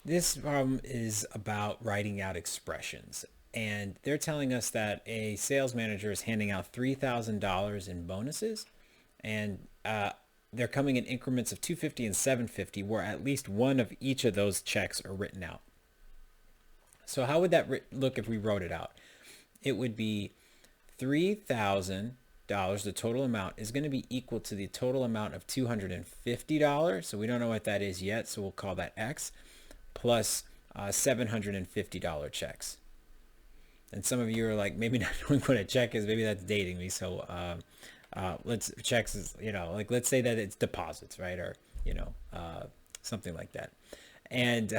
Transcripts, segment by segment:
This problem is about writing out expressions. And they're telling us that a sales manager is handing out $3,000 in bonuses. And they're coming in increments of 250 and 750, where at least one of each of those checks are written out. So how would that look if we wrote it out? It would be $3,000. The total amount is going to be equal to the total amount of $250. So we don't know what that is yet. So we'll call that X plus $750 checks. And some of you are like, maybe not knowing what a check is. Maybe that's dating me. So let's checks is, like let's say that it's deposits, right? Or, something like that. And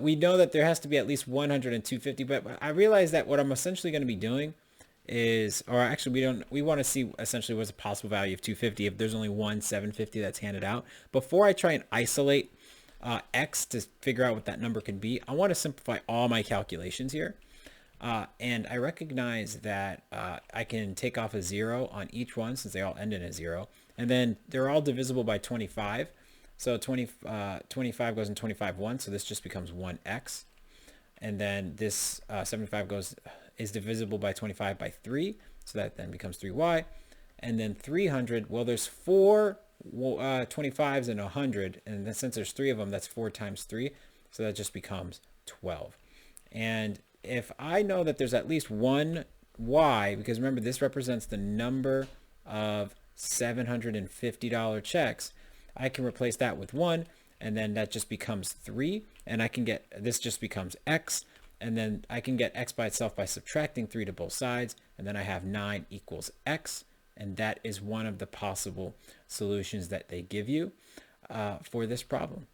we know that there has to be at least 100 and 250, but I realize that what I'm essentially going to be doing is, or actually we want to see essentially what's a possible value of 250 if there's only one 750 that's handed out. Before I try and isolate X to figure out what that number could be, I want to simplify all my calculations here. And I recognize that I can take off a zero on each one since they all end in a zero. And then they're all divisible by 25. So 25 goes in 25 once, so this just becomes 1x. And then this 75 is divisible by 25 by 3, so that then becomes 3y. And then 300, well, there's four 25s and 100, and then since there's three of them, that's 4 times 3, so that just becomes 12. And if I know that there's at least one y, because remember this represents the number of $750 checks, I can replace that with 1, and then that just becomes 3, and I can get, this just becomes x, and then I can get x by itself by subtracting 3 to both sides, and then I have 9 equals x, and that is one of the possible solutions that they give you for this problem.